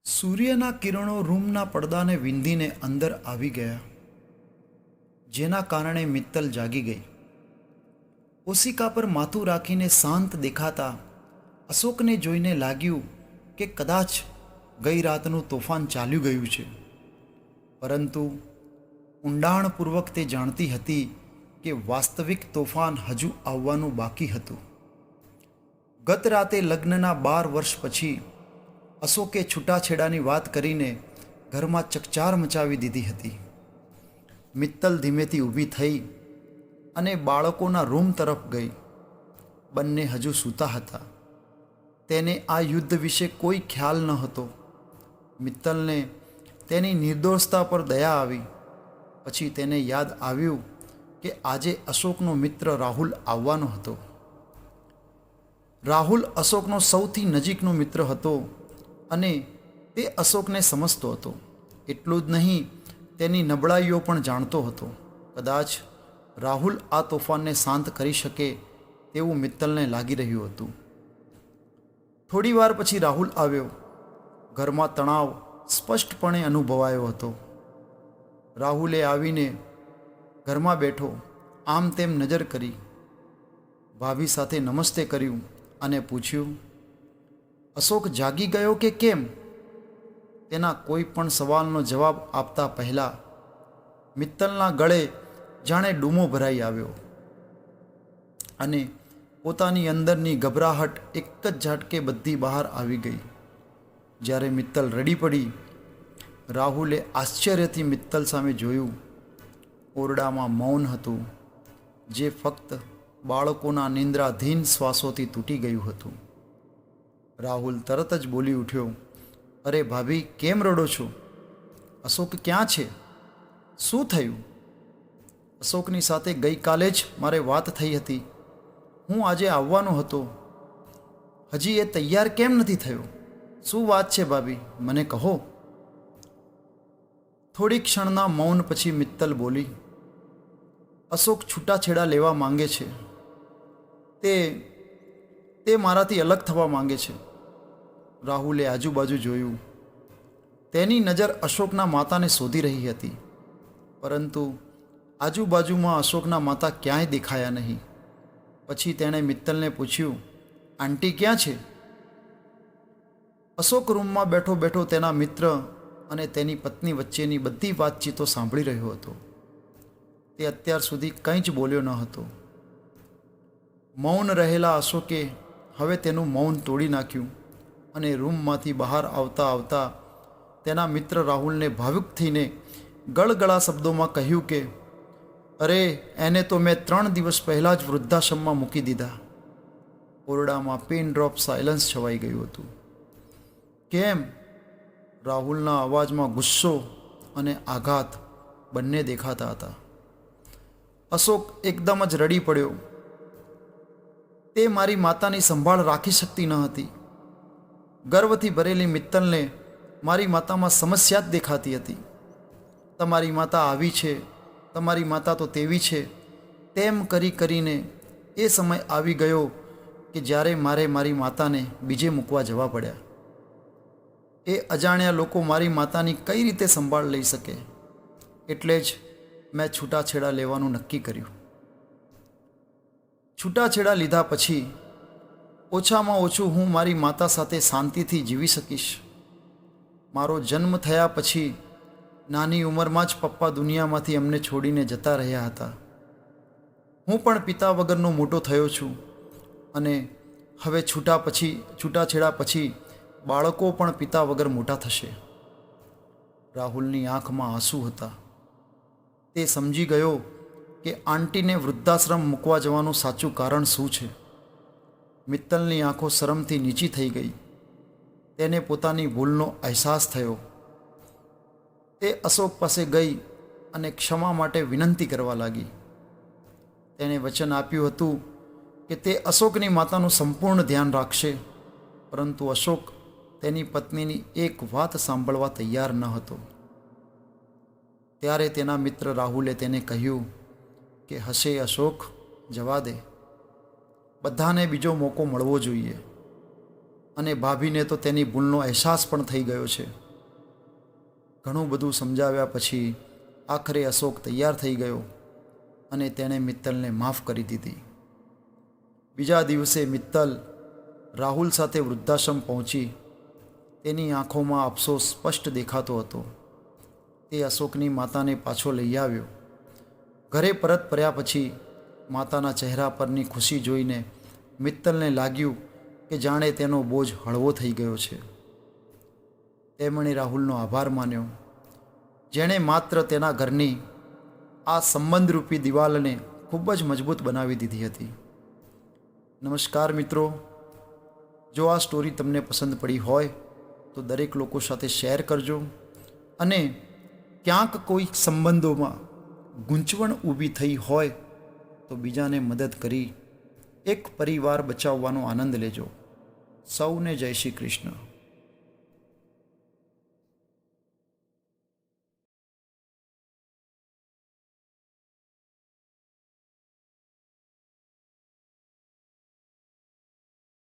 સૂર્યના કિરણો રૂમના પડદાને વીંધીને અંદર આવી ગયા, જેના કારણે મિત્તલ જાગી ગઈ. ઓશિકા પર માથું રાખીને શાંત દેખાતા અશોકને જોઈને લાગ્યું કે કદાચ ગઈ રાતનું તોફાન ચાલ્યું ગયું છે, પરંતુ ઊંડાણપૂર્વક તે જાણતી હતી કે વાસ્તવિક તોફાન હજુ આવવાનું બાકી હતું. ગત રાતે લગ્નના 12 વર્ષ પછી અશોકે છૂટાછેડાની વાત કરીને ઘરમાં ચકચાર મચાવી દીધી હતી. મિત્તલ ધીમેથી ઊભી થઈ અને બાળકોના રૂમ તરફ ગઈ. બંને હજુ સૂતા હતા. તેને આ યુદ્ધ વિશે કોઈ ખ્યાલ ન હતો. મિત્તલને તેની નિર્દોષતા પર દયા આવી. પછી તેને યાદ આવ્યું કે આજે અશોકનો મિત્ર રાહુલ આવવાનો હતો. રાહુલ અશોકનો સૌથી નજીકનો મિત્ર હતો અને તે અશોકને સમજતો હતો. એટલું જ નહીં, તેની નબળાઈઓ પણ જાણતો હતો. કદાચ રાહુલ આ તોફાનને શાંત કરી શકે તેવું મિત્તલને લાગી રહ્યું હતું. થોડી વાર પછી રાહુલ આવ્યો. ઘરમાં તણાવ સ્પષ્ટપણે અનુભવાયો હતો. રાહુલે આવીને ઘરમાં બેઠો, આમ તેમ નજર કરી, ભાભી સાથે નમસ્તે કર્યું અને પૂછ્યું, અશોક જાગી ગયો કે કેમ? તેના કોઈ પણ સવાલનો જવાબ આપતા પહેલાં મિત્તલના ગળે જાણે ડૂમો ભરાઈ આવ્યો અને પોતાની અંદરની ગભરાહટ એક જ ઝાટકે બધી બહાર આવી ગઈ. જ્યારે મિત્તલ રડી પડી, રાહુલે આશ્ચર્યથી મિત્તલ સામે જોયું. ઓરડામાં મૌન હતું, જે ફક્ત બાળકોના નિંદ્રાધીન શ્વાસોથી તૂટી ગયું હતું. રાહુલ તરત જ બોલી ઉઠ્યો, અરે ભાભી, કેમ રડો છો? અશોક ક્યાં છે? શું થયું? અશોકની સાથે ગઈકાલે જ મારે વાત થઈ હતી. હું આજે આવવાનો હતો. હજી એ તૈયાર કેમ નથી થયો? શું વાત છે ભાભી, મને કહો. થોડી ક્ષણના મૌન પછી મિત્તલ બોલી, અશોક છૂટાછેડા લેવા માંગે છે. તે મારાથી અલગ થવા માંગે છે. રાહુલે આજુબાજુ જોયું. તેની નજર અશોકના માતાને શોધી રહી હતી, પરંતુ આજુબાજુમાં અશોકના માતા ક્યાંય દેખાયા નહીં. પછી તેણે મિત્તલને પૂછ્યું, આંટી ક્યાં છે? અશોક રૂમમાં બેઠો બેઠો તેના મિત્ર અને તેની પત્ની વચ્ચેની બધી વાતચીતો સાંભળી રહ્યો હતો. તે અત્યાર સુધી કંઈ જ બોલ્યો ન હતો. મૌન રહેલા અશોકે હવે તેનું મૌન તોડી નાખ્યું અને રૂમમાંથી બહાર આવતા આવતા તેના મિત્ર રાહુલને ભાવુક થઈને ગળગળા શબ્દોમાં કહ્યું કે, અરે, એને તો મેં 3 દિવસ પહેલાં જ વૃદ્ધાશ્રમમાં મૂકી દીધા. ઓરડામાં પિન ડ્રોપ સાયલન્સ છવાઈ ગયું હતું. કેમ? રાહુલના અવાજમાં ગુસ્સો અને આઘાત બંને દેખાતા હતા. અશોક એકદમ જ રડી પડ્યો. તે મારી માતાની સંભાળ રાખી શકતી ન હતી. ગર્વથી ભરેલી મિત્તલને મારી માતામાં સમસ્યા જ દેખાતી હતી. તમારી માતા આવી છે, તમારી માતા તો તેવી છે, તેમ કરીને એ સમય આવી ગયો કે જ્યારે મારે મારી માતાને બીજે મૂકવા જવા પડ્યા. એ અજાણ્યા લોકો મારી માતાની કઈ રીતે સંભાળ લઈ શકે? એટલે જ મેં છૂટાછેડા લેવાનું નક્કી કર્યું. છૂટાછેડા લીધા પછી ઓછામાં ઓછું હું મારી માતા સાથે શાંતિથી જીવી શકીશ. મારો જન્મ થયા પછી નાની ઉંમરમાં જ પપ્પા દુનિયામાંથી અમને છોડીને જતા રહ્યા હતા. હું પણ પિતા વગરનો મોટો થયો છું અને હવે છૂટાછેડા પછી બાળકો પણ પિતા વગર મોટા થશે. રાહુલની આંખમાં આંસુ હતા. તે સમજી ગયો કે આંટીને વૃદ્ધાશ્રમ મૂકવા જવાનું સાચું કારણ શું છે. મિત્તલની આંખો શરમથી નીચી થઈ ગઈ. તેને પોતાની ભૂલનો અહેસાસ થયો. તે અશોક પાસે ગઈ અને ક્ષમા માટે વિનંતી કરવા લાગી. તેણે વચન આપ્યું હતું કે તે અશોકની માતાનું સંપૂર્ણ ધ્યાન રાખશે, પરંતુ અશોક તેની પત્નીની એક વાત સાંભળવા તૈયાર ન હતો. ત્યારે તેના મિત્ર રાહુલે તેને કહ્યું કે હશે અશોક, જવા દે. બધાને બીજો મોકો મળવો જોઈએ. અને ભાભીને તો તેની ભૂલનો અહેસાસ પણ થઈ ગયો છે. ઘણું બધું સમજાવ્યા પછી આખરે અશોક તૈયાર થઈ ગયો અને તેણે મિત્તલને માફ કરી દીધી. બીજા દિવસે મિત્તલ રાહુલ સાથે વૃદ્ધાશ્રમ પહોંચી. તેની આંખોમાં અફસોસ સ્પષ્ટ દેખાતો હતો. તે અશોકની માતાને પાછો લઈ આવ્યો. ઘરે પરત ફર્યા પછી માતાના ચહેરા પરની ખુશી જોઈને મિત્તલને લાગ્યું કે જાણે તેનો બોજ હળવો થઈ ગયો છે. તેમણે રાહુલનો આભાર માન્યો, જેણે માત્ર તેના ઘરની આ સંબંધરૂપી દિવાલને ખૂબ જ મજબૂત બનાવી દીધી હતી. નમસ્કાર મિત્રો, જો આ સ્ટોરી તમને પસંદ પડી હોય તો દરેક લોકો સાથે શેર કરજો અને ક્યાંક કોઈ સંબંધોમાં ગૂંચવણ ઊભી થઈ હોય તો બીજાને મદદ કરી એક પરિવાર બચાવવાનો આનંદ લેજો. સૌને જય શ્રી કૃષ્ણ.